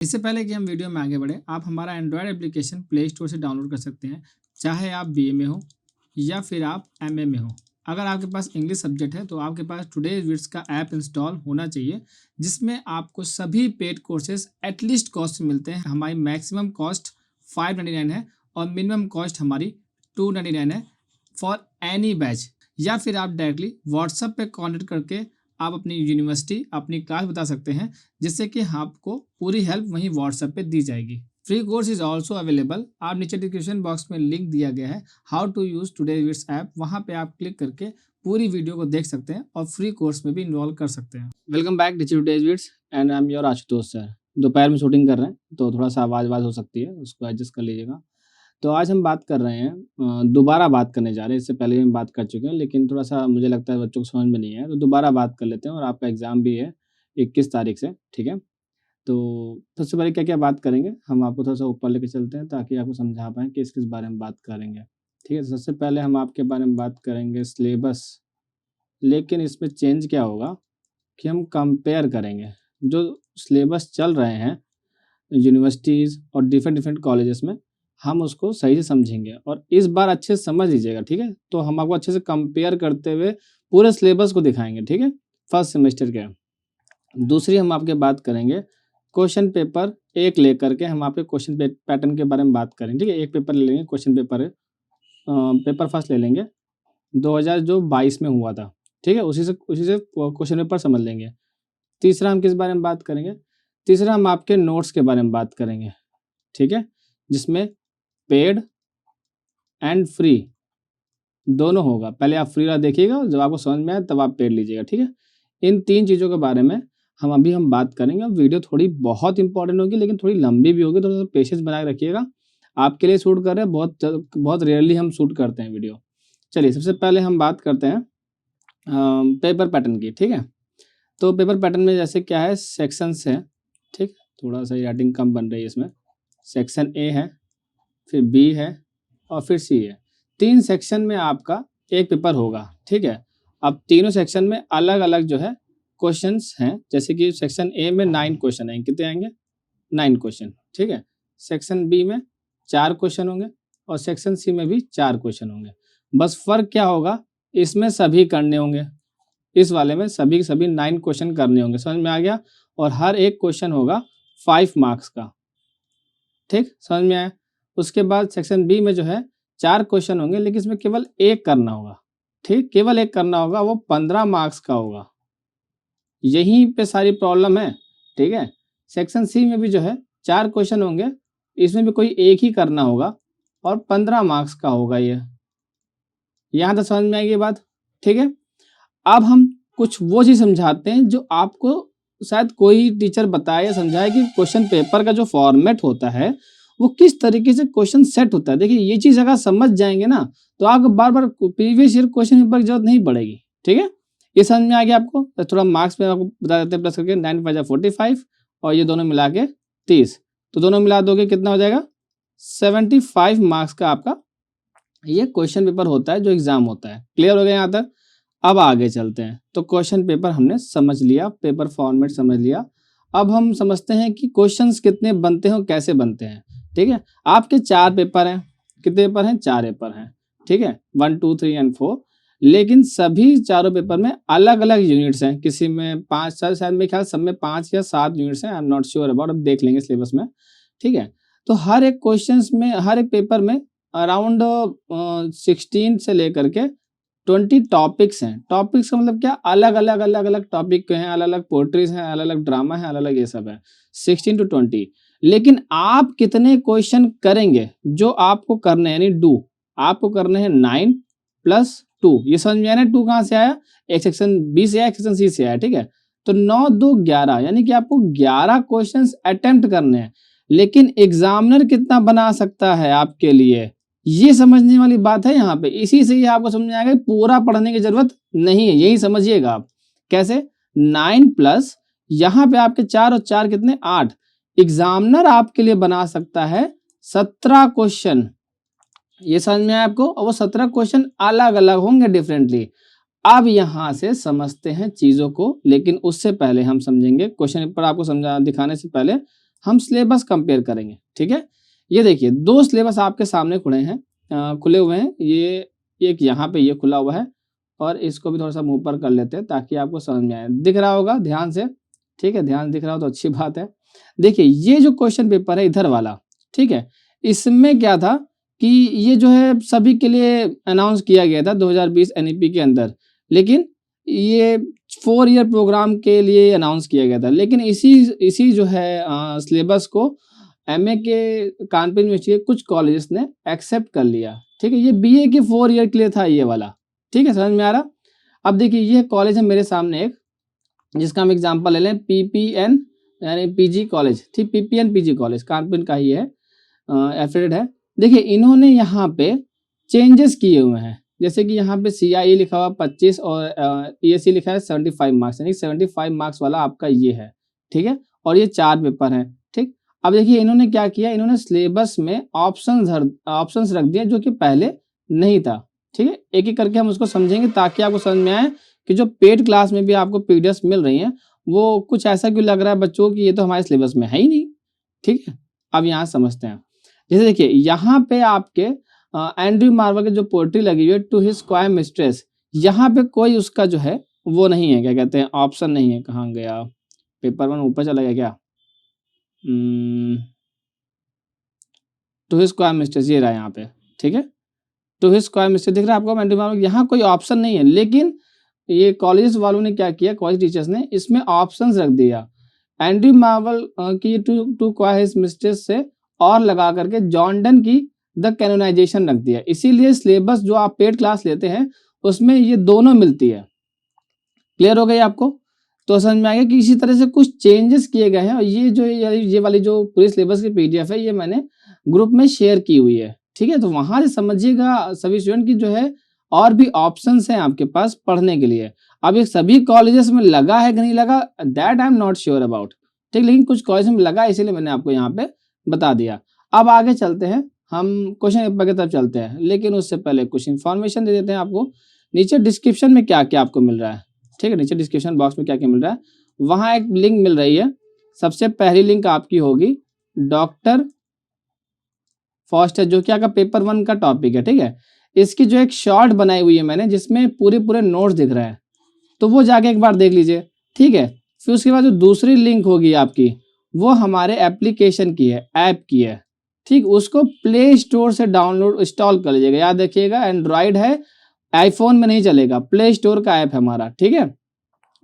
इससे पहले कि हम वीडियो में आगे बढ़े, आप हमारा एंड्रॉयड एप्लीकेशन प्ले स्टोर से डाउनलोड कर सकते हैं, चाहे आप बीए में हो या फिर आप एमए में हो। अगर आपके पास इंग्लिश सब्जेक्ट है तो आपके पास टुडे विट्स का ऐप इंस्टॉल होना चाहिए, जिसमें आपको सभी पेड कोर्सेज एटलीस्ट कॉस्ट मिलते हैं। हमारी मैक्सिमम कॉस्ट 599 है और मिनिमम कॉस्ट हमारी 299 है फॉर एनी बैच। या फिर आप डायरेक्टली व्हाट्सएप पे कॉन्टेक्ट करके आप अपनी यूनिवर्सिटी, अपनी क्लास बता सकते हैं, जिससे कि आपको पूरी हेल्प वहीं व्हाट्सएप पे दी जाएगी। Free course is also available. आप नीचे डिस्क्रिप्शन बॉक्स में लिंक दिया गया है how to use today wits app, वहाँ पे आप क्लिक करके पूरी वीडियो को देख सकते हैं और फ्री कोर्स में भी इन्वॉल्व कर सकते हैं। Welcome back today wits and I am your Ashutosh sir. दोपहर में शूटिंग कर रहे हैं तो थोड़ा सा आवाज़ हो सकती है, उसको एडजस्ट कर लीजिएगा। तो आज हम बात कर रहे हैं, दोबारा बात करने जा रहे हैं। इससे पहले भी हम बात कर चुके हैं, लेकिन थोड़ा सा मुझे लगता है बच्चों को समझ में नहीं है, तो दोबारा बात कर लेते हैं। और आपका एग्ज़ाम भी है 21 तारीख से, ठीक है। तो सबसे पहले क्या क्या बात करेंगे, हम आपको थोड़ा सा ऊपर लेके चलते हैं ताकि आपको समझा पाएँ कि किस बारे में बात करेंगे, ठीक है। सबसे पहले हम आपके बारे में बात करेंगे सिलेबस, लेकिन इसमें चेंज क्या होगा कि हम कंपेयर करेंगे जो सिलेबस चल रहे हैं यूनिवर्सिटीज़ और डिफरेंट कॉलेजेस में, हम उसको सही से समझेंगे। और इस बार अच्छे से समझ लीजिएगा, ठीक है। तो हम आपको अच्छे से कंपेयर करते हुए पूरे सिलेबस को दिखाएंगे, ठीक है, फर्स्ट सेमेस्टर के। दूसरी हम आपके बात करेंगे क्वेश्चन पेपर एक लेकर के, हम आपके क्वेश्चन पैटर्न के बारे में बात करेंगे, ठीक है। एक पेपर ले लेंगे, क्वेश्चन पेपर फर्स्ट ले लेंगे 2022 में हुआ था, ठीक है। उसी से क्वेश्चन पेपर समझ लेंगे। तीसरा हम किस बारे में बात करेंगे, तीसरा हम आपके नोट्स के बारे में बात करेंगे, ठीक है, जिसमें पेड एंड फ्री दोनों होगा। पहले आप फ्री वाला देखिएगा, जब आपको समझ में आए तब आप पेड लीजिएगा, ठीक है। इन 3 चीज़ों के बारे में हम बात करेंगे। वीडियो थोड़ी बहुत इंपॉर्टेंट होगी, लेकिन थोड़ी लंबी भी होगी, थोड़ा सा पेशेंस बनाए रखिएगा। आपके लिए शूट कर रहे हैं, बहुत रेयरली हम शूट करते हैं वीडियो। चलिए, सबसे पहले हम बात करते हैं पेपर पैटर्न की, ठीक है। तो पेपर पैटर्न में जैसे क्या है, सेक्शंस है, ठीक। थोड़ा सा राइटिंग कम बन रही है इसमें। सेक्शन ए है, फिर बी है और फिर सी है। 3 सेक्शन में आपका एक पेपर होगा, ठीक है। अब तीनों सेक्शन में अलग अलग जो है क्वेश्चंस हैं, जैसे कि सेक्शन ए में 9 क्वेश्चन आएंगे। कितने आएंगे? 9 क्वेश्चन, ठीक है। सेक्शन बी में 4 क्वेश्चन होंगे और सेक्शन सी में भी 4 क्वेश्चन होंगे। बस फर्क क्या होगा, इसमें सभी करने होंगे, इस वाले में सभी 9 क्वेश्चन करने होंगे। समझ में आ गया? और हर एक क्वेश्चन होगा 5 मार्क्स का, ठीक, समझ में आया। उसके बाद सेक्शन बी में जो है 4 क्वेश्चन होंगे, लेकिन इसमें केवल एक करना होगा, ठीक, केवल एक करना होगा, वो 15 मार्क्स का होगा। यहीं पे सारी प्रॉब्लम है, ठीक है। सेक्शन सी में भी जो है 4 क्वेश्चन होंगे, इसमें भी कोई एक ही करना होगा और 15 मार्क्स का होगा ये। यहाँ तक समझ में आएगी बात, ठीक है। अब हम कुछ वो चीज़ समझाते हैं जो आपको शायद कोई टीचर बताए या समझाए कि क्वेश्चन पेपर का जो फॉर्मेट होता है वो किस तरीके से क्वेश्चन सेट होता है। देखिए, ये चीज़ अगर समझ जाएंगे ना तो आपको बार बार प्रीवियस ईयर क्वेश्चन पेपर की जरूरत नहीं पड़ेगी, ठीक है। ये समझ में आ गया आपको? तो थोड़ा मार्क्स में आपको बता देते हैं, प्लस करके 9 5 45 और ये दोनों मिला के 30, तो दोनों मिला दोगे कितना हो जाएगा? 75 मार्क्स का आपका ये क्वेश्चन पेपर होता है जो एग्जाम होता है। क्लियर हो गया यहाँ तक? अब आगे चलते हैं। तो क्वेश्चन पेपर हमने समझ लिया, पेपर फॉर्मेट समझ लिया। अब हम समझते हैं कि क्वेश्चंस कितने बनते हैं और कैसे बनते हैं, ठीक है। आपके 4 पेपर हैं। कितने पेपर हैं? 4 पेपर हैं, ठीक है, 1 2 3 एंड 4। लेकिन सभी चारों पेपर में अलग अलग यूनिट्स हैं। किसी में 5 शायद मेरे ख्याल सब में 5 या 7 यूनिट्स हैं, I am not sure about, अब देख लेंगे सिलेबस में, ठीक है। तो हर एक क्वेश्चन में, हर एक पेपर में अराउंड 16 से लेकर के 20 टॉपिक्स हैं। टॉपिक्स का मतलब क्या? अलग अलग टॉपिक के हैं, अलग अलग पोएट्रीज हैं, अलग अलग ड्रामा है, अलग अलग ये सब है, 16 to 20। लेकिन आप कितने क्वेश्चन करेंगे जो आपको करने हैं, यानी डू आपको करने हैं 9 + 2। ये समझ में आया ना? 2 कहाँ से आया? एक सेक्शन बी से आया, एक सेक्शन सी से आया, ठीक है। तो 9 2 11, यानी कि आपको 11 क्वेश्चन अटेम्प्ट करने हैं। लेकिन एग्जामिनर कितना बना सकता है आपके लिए, ये समझने वाली बात है यहाँ पे। इसी से ही आपको समझ में आएगा पूरा पढ़ने की जरूरत नहीं है, यही समझिएगा आप। कैसे? 9 प्लस यहाँ पे आपके 4 और 4 कितने? 8। एग्जामिनर आपके लिए बना सकता है 17 क्वेश्चन। ये समझ में आया आपको? और वो 17 क्वेश्चन अलग अलग होंगे डिफरेंटली। अब यहाँ से समझते हैं चीजों को, लेकिन उससे पहले हम समझेंगे क्वेश्चन पेपर। आपको समझा दिखाने से पहले हम सिलेबस कंपेयर करेंगे। ठीक है, ये देखिए 2 सिलेबस आपके सामने खुले हुए हैं। ये एक यहाँ पे ये खुला हुआ है और इसको भी थोड़ा सा ऊपर कर लेते हैं ताकि आपको समझ में आए। दिख रहा होगा ध्यान से, ठीक है, ध्यान दिख रहा हो तो अच्छी बात है। देखिए ये जो क्वेश्चन पेपर है इधर वाला, ठीक है, इसमें क्या था कि ये जो है सभी के लिए अनाउंस किया गया था 2020 एनईपी के अंदर, लेकिन ये 4 ईयर प्रोग्राम के लिए अनाउंस किया गया था। लेकिन इसी जो है सिलेबस को एमए के कानपुर यूनिवर्सिटी के कुछ कॉलेजेस ने एक्सेप्ट कर लिया। ठीक है, ये बीए के 4 ईयर के लिए था ये वाला। ठीक है, समझ में आ रहा। अब देखिए ये कॉलेज है मेरे सामने एक, जिसका हम एग्जांपल ले लें, पीपीएन यानी पीजी कॉलेज। ठीक, पीपीएन पीजी कॉलेज कानपुर का ही है, एफिलेटेड है। देखिए इन्होंने यहाँ पे चेंजेस किए हुए हैं, जैसे कि यहाँ पे CIE लिखा हुआ 25 और ESE लिखा है 75 मार्क्स, यानी 75 मार्क्स वाला आपका ये है। ठीक है, और ये 4 पेपर हैं। ठीक, अब देखिए इन्होंने क्या किया, इन्होंने सिलेबस में ऑप्शंस रख दिए जो कि पहले नहीं था। ठीक है, एक एक करके हम उसको समझेंगे ताकि आपको समझ में आए कि जो पेड क्लास में भी आपको पीडीएफ मिल रही हैं वो कुछ ऐसा क्यों लग रहा है बच्चों की ये तो हमारे सिलेबस में है ही नहीं। ठीक है, अब यहाँ समझते हैं। जैसे देखिए यहाँ पे आपके एंड्रयू मार्वल की जो पोएट्री लगी हुई है, टू हिज क्वायर मिस्ट्रेस, यहाँ पे कोई उसका जो है वो नहीं है, क्या कहते हैं, ऑप्शन नहीं है। कहाँ गया पेपर 1, ऊपर चला गया क्या, टू हिज क्वायर मिस्ट्रेस, ये रहा यहाँ पे। ठीक है, टू हिज क्वायर मिस्ट्रेस दिख रहा है आपको एंड्रयू मार्वल, यहाँ कोई ऑप्शन नहीं है। लेकिन ये कॉलेज वालों ने क्या किया, कॉलेज टीचर्स ने इसमें ऑप्शंस रख दिया। एंड्रयू मार्वल की टू क्वायर हिज मिस्ट्रेस से और लगा करके जॉन डन की द कैनोनाइजेशन रख दिया। इसीलिए सिलेबस जो आप पेड क्लास लेते हैं उसमें ये दोनों मिलती है। क्लियर हो गई आपको, तो समझ में आ गया कि इसी तरह से कुछ चेंजेस किए गए हैं। और ये वाली जो पूरी सिलेबस की पीडीएफ है ये मैंने ग्रुप में शेयर की हुई है। ठीक है, तो वहां से समझिएगा सभी स्टूडेंट की जो है और भी ऑप्शंस हैं आपके पास पढ़ने के लिए। अब ये सभी कॉलेजेस में लगा है कि नहीं लगा, that I am not sure about. ठीक, लेकिन कुछ कॉलेज में लगा इसीलिए मैंने आपको यहाँ पे बता दिया। अब आगे चलते हैं, हम क्वेश्चन पेपर की तरफ चलते हैं, लेकिन उससे पहले कुछ इन्फॉर्मेशन दे देते हैं आपको। नीचे डिस्क्रिप्शन में क्या क्या आपको मिल रहा है, ठीक है, नीचे डिस्क्रिप्शन बॉक्स में क्या क्या मिल रहा है, वहाँ एक लिंक मिल रही है। सबसे पहली लिंक आपकी होगी डॉक्टर फॉस्टर, जो कि आपका पेपर 1 का टॉपिक है। ठीक है, इसकी जो एक शॉर्ट बनाई हुई है मैंने, जिसमें पूरे नोट्स दिख रहे हैं, तो वो जाके एक बार देख लीजिए। ठीक है, फिर उसके बाद जो दूसरी लिंक होगी आपकी वो हमारे एप्लीकेशन की है, ऐप की है। ठीक, उसको प्ले स्टोर से डाउनलोड इंस्टॉल कर लीजिएगा। याद रखिएगा एंड्रॉइड है, आईफोन में नहीं चलेगा, प्ले स्टोर का ऐप है हमारा। ठीक है,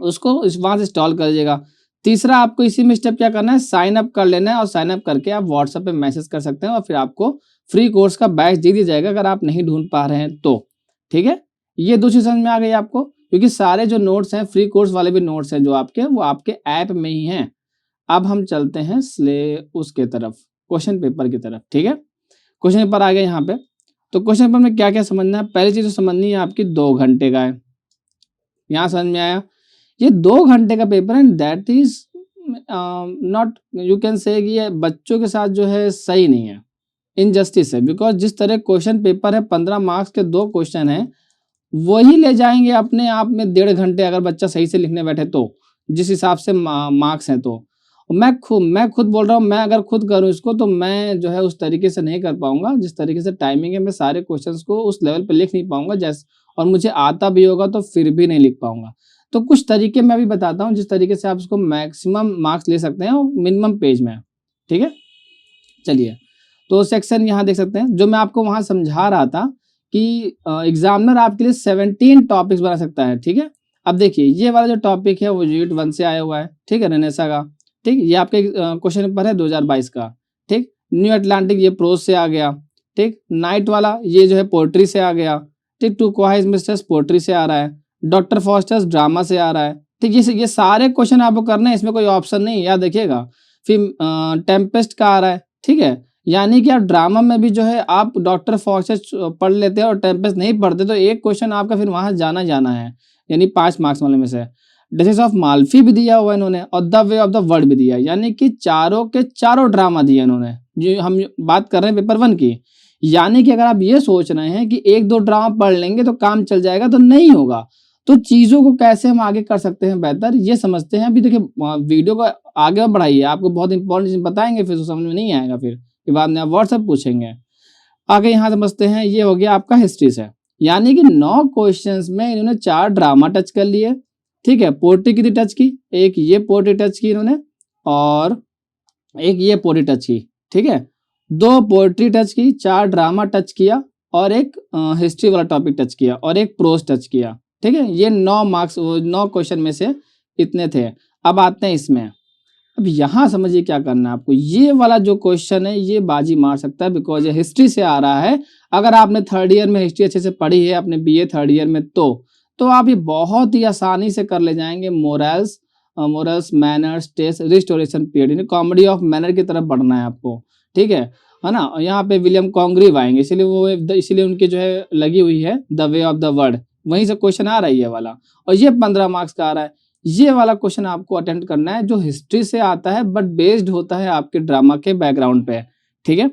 उसको वहां से इंस्टॉल कर लीजिएगा। तीसरा आपको इसी में स्टेप क्या करना है, साइन अप कर लेना है, और साइन अप करके आप व्हाट्सएप पे मैसेज कर सकते हैं और फिर आपको फ्री कोर्स का बैच दे दिया जाएगा अगर आप नहीं ढूंढ पा रहे हैं तो। ठीक है, ये दूसरी समझ में आ गई आपको, क्योंकि सारे जो नोट्स हैं फ्री कोर्स वाले भी नोट्स हैं जो आपके, वो आपके ऐप में ही हैं। अब हम चलते हैं उसके तरफ, क्वेश्चन पेपर की तरफ। ठीक है, क्वेश्चन पेपर आ गया यहाँ पे। तो क्वेश्चन पेपर में क्या क्या समझना है, पहली चीज तो समझनी है आपकी 2 घंटे का है। यहाँ समझ में आया, ये 2 घंटे का पेपर है, that is not, you can say कि ये बच्चों के साथ जो है सही नहीं है, इनजस्टिस है। बिकॉज जिस तरह क्वेश्चन पेपर है 15 मार्क्स के 2 क्वेश्चन है, वही ले जाएंगे अपने आप में 1.5 घंटे अगर बच्चा सही से लिखने बैठे तो, जिस हिसाब से मार्क्स हैं। तो मैं खुद बोल रहा हूँ, मैं अगर खुद करूँ इसको तो मैं जो है उस तरीके से नहीं कर पाऊंगा जिस तरीके से टाइमिंग है। मैं सारे क्वेश्चंस को उस लेवल पे लिख नहीं पाऊंगा, जैसे, और मुझे आता भी होगा तो फिर भी नहीं लिख पाऊंगा। तो कुछ तरीके मैं भी बताता हूँ जिस तरीके से आप उसको मैक्सिमम मार्क्स ले सकते हैं और मिनिमम पेज में। ठीक है, चलिए, तो सेक्शन यहाँ देख सकते हैं जो मैं आपको वहाँ समझा रहा था कि एग्जामिनर आपके लिए 17 टॉपिक्स बना सकता है। ठीक है, अब देखिए ये वाला जो टॉपिक है वो यूनिट 1 से आया हुआ है। ठीक है, रेनेसा का। ठीक, ये आपके क्वेश्चन पेपर है 2022 का। ठीक, न्यू अटलांटिक ये प्रोज से आ गया। ठीक, नाइट वाला ये जो है पोएट्री से आ गया। ठीक, टू क्वाइज मिस्टर्स पोएट्री से आ रहा है, डॉक्टर फॉस्टर्स ड्रामा से आ रहा है। ठीक, ये सारे क्वेश्चन आपको करने हैं, इसमें कोई ऑप्शन नहीं, याद देखिएगा। फिर टेम्पेस्ट का आ रहा है। ठीक है, यानी कि आप ड्रामा में भी जो है आप डॉक्टर फॉस्टर्स पढ़ लेते हैं और टेम्पेस्ट नहीं पढ़ते तो एक क्वेश्चन आपका फिर वहां जाना है, यानी 5 मार्क्स वाले में से। डिसीज ऑफ माल्फी भी दिया हुआ इन्होंने और the way of the word भी दिया, यानी कि चारों के चारों ड्रामा दिए इन्होंने। जो हम बात कर रहे हैं पेपर 1 की, यानी कि अगर आप ये सोच रहे हैं कि 1-2 ड्रामा पढ़ लेंगे तो काम चल जाएगा, तो नहीं होगा। तो चीज़ों को कैसे हम आगे कर सकते हैं बेहतर, ये समझते हैं। अभी देखिए वीडियो को आगे बढ़ाइए, आपको बहुत इंपॉर्टेंट चीज़ बताएंगे, फिर तो समझ में नहीं आएगा, फिर बाद में आप व्हाट्सएप पूछेंगे। आगे यहाँ समझते हैं, ये हो गया आपका हिस्ट्री से, यानी कि 9 क्वेश्चंस में इन्होंने 4 ड्रामा टच कर लिए, ठीक है। पोएट्री कितनी टच की, एक ये पोएट्री टच की इन्होंने और एक ये पोएट्री टच की, ठीक है। 2 पोएट्री टच की, 4 ड्रामा टच किया और एक हिस्ट्री वाला टॉपिक टच किया और एक प्रोज टच किया, ठीक है। ये 9 मार्क्स 9 क्वेश्चन में से इतने थे। अब आते हैं इसमें, अब यहाँ समझिए क्या करना है आपको। ये वाला जो क्वेश्चन है ये बाजी मार सकता है, बिकॉज ये हिस्ट्री से आ रहा है। अगर आपने 3rd ईयर में हिस्ट्री अच्छे से पढ़ी है अपने बीए 3rd ईयर में, तो आप ये बहुत ही आसानी से कर ले जाएंगे। Morals manners taste restoration period, यानी कॉमेडी ऑफ मैनर की तरफ बढ़ना है आपको, ठीक है ना। यहाँ पे विलियम कॉन्ग्रीव आएंगे, इसलिए उनकी जो है लगी हुई है the way of the world, वहीं से क्वेश्चन आ रहा है ये वाला, और ये 15 मार्क्स का आ रहा है। ये वाला क्वेश्चन आपको अटेम्प्ट करना है जो हिस्ट्री से आता है बट बेस्ड होता है आपके ड्रामा के बैकग्राउंड पे, ठीक है।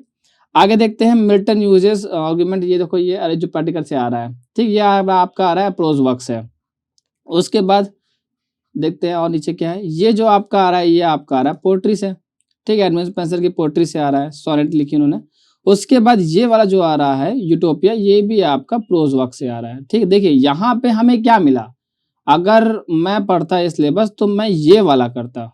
आगे देखते हैं मिल्टन यूजेस आर्गुमेंट, ये देखो ये अरिस्टोटेलिस से आ रहा है, ठीक। ये आपका आ रहा है प्रोज वर्क से। उसके बाद देखते हैं और नीचे क्या है, ये जो आपका आ रहा है ये आपका आ रहा है पोएट्री से, ठीक है। एडमंड स्पेंसर की पोएट्री से आ रहा है, सोनेट लिखी उन्होंने। उसके बाद ये वाला जो आ रहा है यूटोपिया, ये भी आपका प्रोज वर्क से आ रहा है, ठीक। देखिए यहाँ पे हमें क्या मिला, अगर मैं पढ़ता ये सिलेबस तो मैं ये वाला करता,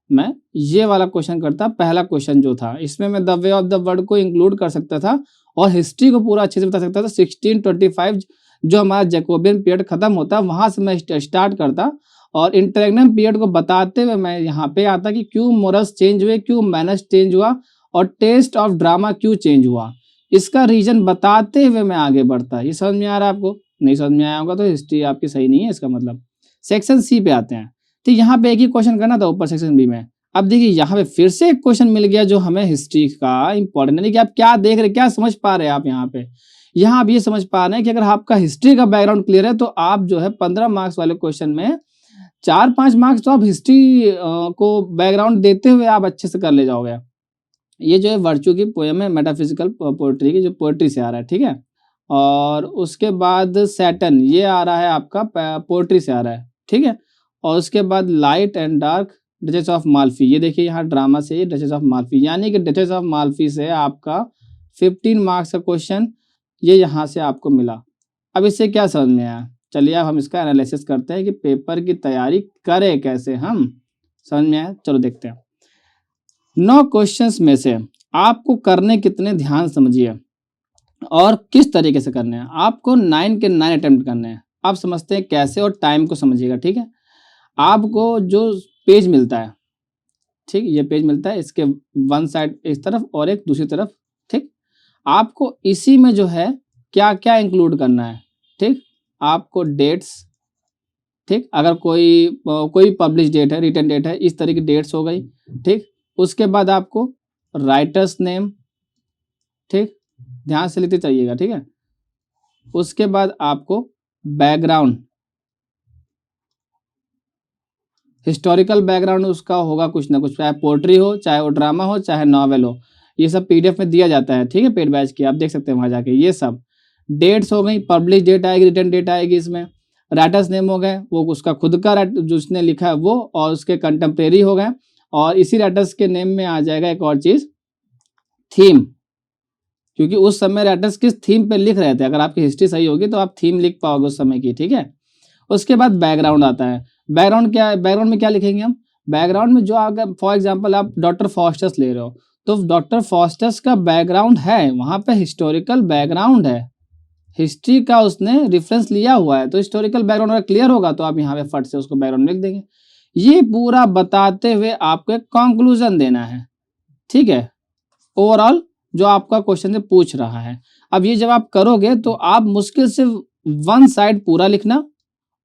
मैं ये वाला क्वेश्चन करता। पहला क्वेश्चन जो था इसमें मैं the way of the world को इंक्लूड कर सकता था और हिस्ट्री को पूरा अच्छे से बता सकता था। 1625 जो हमारा जैकोबियन पीरियड खत्म होता वहां से मैं स्टार्ट करता और इंटररेग्नम पीरियड को बताते हुए मैं यहाँ पे आता कि क्यों मोरल्स चेंज हुए, क्यों मैनर्स चेंज हुआ और टेस्ट ऑफ ड्रामा क्यों चेंज हुआ, इसका रीजन बताते हुए मैं आगे बढ़ता। ये समझ में आ रहा है आपको? नहीं समझ में आया होगा तो हिस्ट्री आपकी सही नहीं है, इसका मतलब। सेक्शन सी पे आते हैं, ठीक। यहाँ पे एक ही क्वेश्चन करना था ऊपर सेक्शन बी में। अब देखिए यहाँ पे फिर से एक क्वेश्चन मिल गया जो हमें हिस्ट्री का इंपॉर्टेंट, यानी कि आप क्या देख रहे, क्या समझ पा रहे हैं आप यहाँ पे। यहाँ आप ये समझ पा रहे हैं कि अगर आपका हिस्ट्री का बैकग्राउंड क्लियर है तो आप जो है 15 मार्क्स वाले क्वेश्चन में 4-5 मार्क्स तो आप हिस्ट्री को बैकग्राउंड देते हुए आप अच्छे से कर ले जाओगे। ये जो है वर्चू की पोएम है, मेटाफिजिकल पोएट्री की, जो पोएट्री से आ रहा है, ठीक है। और उसके बाद सैटर्न, ये आ रहा है आपका पोएट्री से आ रहा है, ठीक है। और उसके बाद light and dark, duchess of Malfi, ये देखिए यहाँ ड्रामा से ये डचेस ऑफ माल्फी, यानी कि डचेस ऑफ माल्फी से आपका 15 मार्क्स का क्वेश्चन ये यहाँ से आपको मिला। अब इससे क्या समझ में आया, चलिए अब हम इसका एनालिसिस करते हैं कि पेपर की तैयारी करें कैसे हम। समझ में आया? चलो देखते हैं। 9 क्वेश्चंस में से आपको करने कितने, ध्यान समझिए, और किस तरीके से करने हैं। आपको 9 के 9 अटेम्प्ट करने हैं। आप समझते हैं कैसे और टाइम को समझिएगा, ठीक है। आपको जो पेज मिलता है, ठीक, ये पेज मिलता है, इसके वन साइड इस तरफ और एक दूसरी तरफ, ठीक। आपको इसी में जो है क्या क्या इंक्लूड करना है, ठीक। आपको डेट्स, ठीक, अगर कोई पब्लिश डेट है, रिटन डेट है, इस तरह की डेट्स हो गई, ठीक। उसके बाद आपको राइटर्स नेम, ठीक, ध्यान से लिखते चाहिएगा, ठीक है। उसके बाद आपको बैकग्राउंड, हिस्टोरिकल बैकग्राउंड उसका होगा कुछ ना कुछ, चाहे पोएट्री हो, चाहे वो ड्रामा हो, चाहे नॉवेल हो, ये सब पीडीएफ में दिया जाता है, ठीक है। पेड बैच की आप देख सकते हैं वहां जाके। ये सब डेट्स हो गई, पब्लिश डेट आएगी, रिटर्न डेट आएगी, इसमें राइटर्स नेम हो गए, वो उसका खुद का जो उसने लिखा है वो, और उसके कंटेम्प्रेरी हो गए, और इसी राइटर्स के नेम में आ जाएगा एक और चीज, थीम, क्योंकि उस समय राइटर्स किस थीम पे लिख रहे थे। अगर आपकी हिस्ट्री सही होगी तो आप थीम लिख पाओगे उस समय की, ठीक है। उसके बाद बैकग्राउंड आता है। बैकग्राउंड क्या है, बैकग्राउंड में क्या लिखेंगे हम, बैकग्राउंड में जो अगर फॉर एग्जांपल आप डॉक्टर फॉस्टर्स ले रहे हो तो डॉक्टर फॉस्टर्स का बैकग्राउंड है, वहां पे हिस्टोरिकल बैकग्राउंड है, हिस्ट्री का उसने रेफरेंस लिया हुआ है, तो हिस्टोरिकल बैकग्राउंड अगर क्लियर होगा तो आप यहाँ पे फट से उसको बैकग्राउंड लिख देंगे। ये पूरा बताते हुए आपको एक कंक्लूजन देना है, ठीक है, ओवरऑल जो आपका क्वेश्चन से पूछ रहा है। अब ये जब आप करोगे तो आप मुश्किल से 1 साइड पूरा लिखना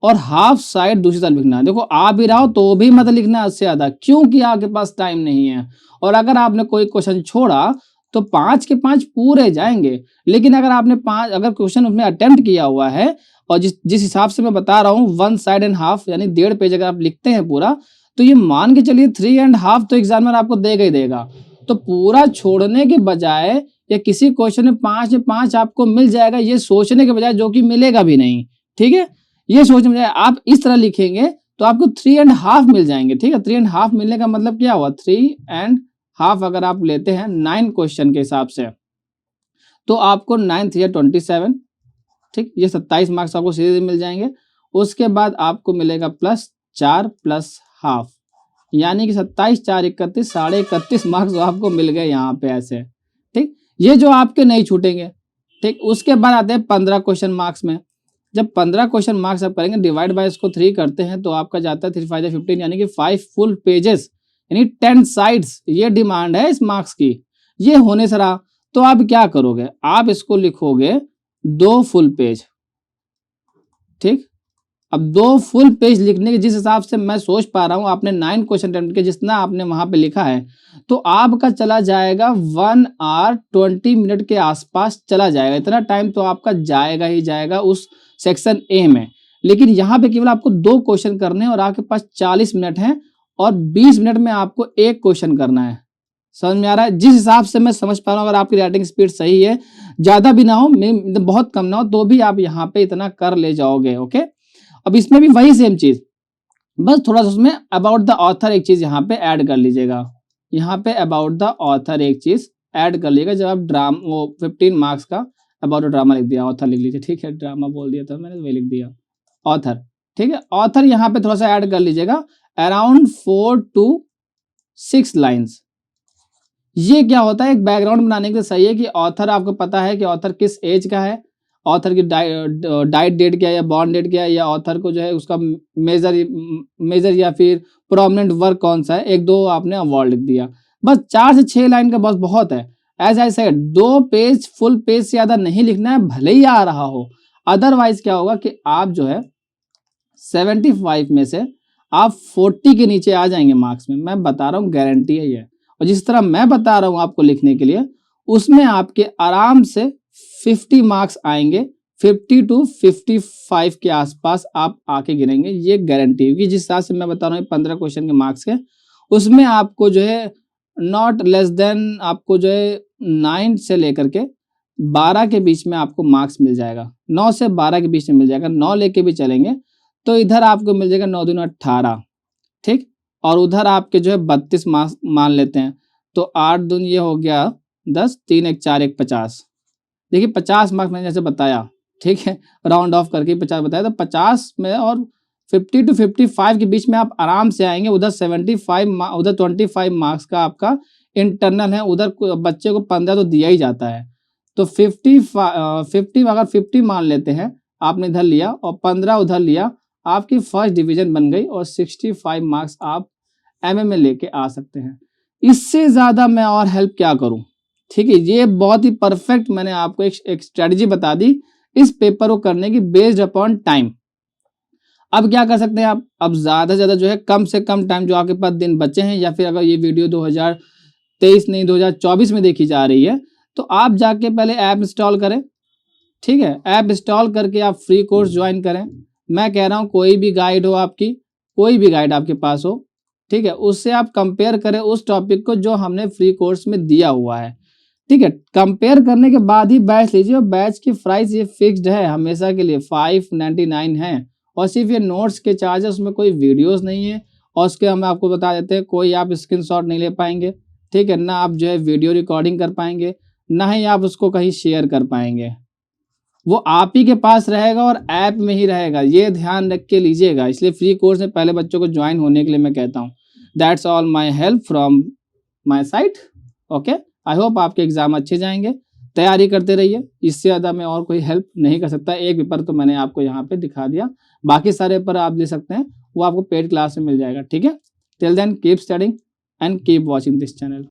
और हाफ साइड दूसरी साइड लिखना। देखो आ भी रहा हो तो भी मत लिखना इससे ज्यादा, क्योंकि आपके पास टाइम नहीं है। और अगर आपने कोई क्वेश्चन छोड़ा तो 5 के 5 पूरे जाएंगे, लेकिन अगर आपने 5 अगर क्वेश्चन उसमें अटेम्प्ट किया हुआ है और जिस हिसाब से मैं बता रहा हूँ 1 साइड एंड हाफ यानी 1.5 पेज अगर आप लिखते हैं पूरा, तो ये मान के चलिए 3.5 तो एग्जामिनर आपको देगा ही देगा। तो पूरा छोड़ने के बजाय या किसी क्वेश्चन में 5 आपको मिल जाएगा ये सोचने के बजाय, जो कि मिलेगा भी नहीं, ठीक है। ये सोच में आप इस तरह लिखेंगे तो आपको 3.5 मिल जाएंगे। ठीक है, 3.5 मिलने का मतलब क्या हुआ, 3.5 अगर आप लेते हैं 9 क्वेश्चन के हिसाब से तो आपको 9 3 27, ठीक, ये 27 मार्क्स आपको सीधे मिल जाएंगे। उसके बाद आपको मिलेगा +4 +1/2, यानी कि 27 4 31, 31.5 मार्क्स आपको मिल गए यहाँ पे ऐसे। ठीक, ये जो आपके नहीं छूटेंगे। ठीक, उसके बाद आते हैं 15 क्वेश्चन मार्क्स में। जब 15 क्वेश्चन मार्क्स आप करेंगे, डिवाइड बाय इसको 3 करते हैं तो आपका जाता है 3 5 15, यानी कि 5 फुल पेजेस, यानी 10 साइड्स। ये डिमांड है इस मार्क्स की। ये होने से रहा तो आप क्या करोगे, आप इसको लिखोगे 2 फुल पेज। ठीक, अब 2 फुल पेज लिखने के जिस हिसाब से मैं सोच पा रहा हूं, आपने 9 क्वेश्चन अटेम्प्ट के जितना आपने वहां पे लिखा है तो आपका चला जाएगा 1 आवर 20 मिनट के आसपास चला जाएगा। इतना टाइम तो आपका जाएगा ही जाएगा उस सेक्शन ए में। लेकिन यहाँ पे केवल आपको 2 क्वेश्चन करने हैं और आपके पास 40 मिनट है और 20 मिनट में आपको 1 क्वेश्चन करना है। समझ में आ रहा है? जिस हिसाब से मैं समझ पा रहा हूँ, अगर आपकी राइटिंग स्पीड सही है, ज्यादा भी ना हो, बहुत कम ना हो, तो भी आप यहाँ पे इतना कर ले जाओगे। ओके, अब इसमें भी वही सेम चीज, बस थोड़ा सा उसमें अबाउट द ऑथर एक चीज यहाँ पे ऐड कर लीजिएगा। यहाँ पे अबाउट द ऑथर एक चीज ऐड कर लीजिएगा। जब आप वो 15 मार्क्स का अबाउट ड्रामा लिख दिया, ऑथर लिख लीजिए। ठीक है, ड्रामा बोल दिया था मैंने, वही लिख दिया ऑथर। ठीक है, ऑथर यहाँ पे थोड़ा सा ऐड कर लीजिएगा, अराउंड 4 to 6 लाइन्स। ये क्या होता है, एक बैकग्राउंड बनाने के लिए सही है कि ऑथर, आपको पता है कि ऑथर किस एज का है, ऑथर की डाइट डेट क्या है या बॉर्न डेट क्या है, या ऑथर को जो है उसका मेजर या फिर प्रोमिनेंट वर्क कौन सा है। 1-2 आपने अवार्ड लिख दिया, बस 4 से 6 लाइन का बस बहुत है। As I said, 2 page full page से ज्यादा नहीं लिखना है, भले ही आ रहा हो। अदरवाइज क्या होगा कि आप जो है 75 में से आप 40 के नीचे आ जाएंगे मार्क्स में। मैं बता रहा हूँ, गारंटी है ये। और जिस तरह मैं बता रहा हूँ आपको लिखने के लिए, उसमें आपके आराम से 50 मार्क्स आएंगे। 50 to 55 के आसपास आप आके गिरेंगे, ये गारंटी होगी। जिस हिसाब से मैं बता रहा हूँ 15 क्वेश्चन के मार्क्स के, उसमें आपको जो है नॉट लेस देन, आपको जो है 9 से लेकर के 12 के बीच में आपको मार्क्स मिल जाएगा। 9 से 12 के बीच में मिल जाएगा। 9 लेके भी चलेंगे तो इधर आपको मिल जाएगा 9 दूनी 18, ठीक, और उधर आपके जो है 32 मार्क्स मान लेते हैं तो 8 दूनी ये हो गया 10, 3 1 4 1 50। देखिए 50 मार्क्स मैंने जैसे बताया, ठीक है, राउंड ऑफ करके 50 बताया, तो 50 में और 50 to 55 के बीच में आप आराम से आएंगे। उधर 25 मार्क्स का आपका इंटरनल है, उधर बच्चे को 15 तो दिया ही जाता है। तो 50 अगर 50 मान लेते हैं, आपने इधर लिया और 15 उधर लिया, आपकी फर्स्ट डिवीजन बन गई और 65 मार्क्स आप एमए में लेके आ सकते हैं। इससे ज़्यादा मैं और हेल्प क्या करूं? ठीक है, ये बहुत ही परफेक्ट मैंने आपको एक स्ट्रेटजी बता दी इस पेपर को करने की, बेस्ड अपॉन टाइम। अब क्या कर सकते हैं आप, अब ज़्यादा से ज़्यादा जो है कम से कम टाइम जो आपके पास दिन बचे हैं, या फिर अगर ये वीडियो 2023 नहीं 2024 में देखी जा रही है, तो आप जाके पहले ऐप इंस्टॉल करें। ठीक है, ऐप इंस्टॉल करके आप फ्री कोर्स ज्वाइन करें। मैं कह रहा हूँ कोई भी गाइड हो आपकी, कोई भी गाइड आपके पास हो, ठीक है, उससे आप कंपेयर करें उस टॉपिक को जो हमने फ्री कोर्स में दिया हुआ है। ठीक है, कंपेयर करने के बाद ही बैच लीजिए। और बैच की प्राइस ये फिक्स्ड है हमेशा के लिए, 599 है। और सिर्फ ये नोट्स के चार्ज है, उसमें कोई वीडियोस नहीं है। और उसके हम आपको बता देते हैं, कोई आप स्क्रीनशॉट नहीं ले पाएंगे। ठीक है, ना आप जो है वीडियो रिकॉर्डिंग कर पाएंगे, ना ही आप उसको कहीं शेयर कर पाएंगे। वो आप ही के पास रहेगा और ऐप में ही रहेगा, ये ध्यान रख के लीजिएगा। इसलिए फ्री कोर्स में पहले बच्चों को ज्वाइन होने के लिए मैं कहता हूँ। That's all my help from my side. Okay, I hope आपके एग्जाम अच्छे जाएंगे। तैयारी करते रहिए, इससे ज़्यादा मैं और कोई हेल्प नहीं कर सकता। एक पेपर तो मैंने आपको यहाँ पे दिखा दिया, बाकी सारे पेपर आप ले सकते हैं, वो आपको पेड क्लास में मिल जाएगा। ठीक है, till then keep studying and keep watching this channel.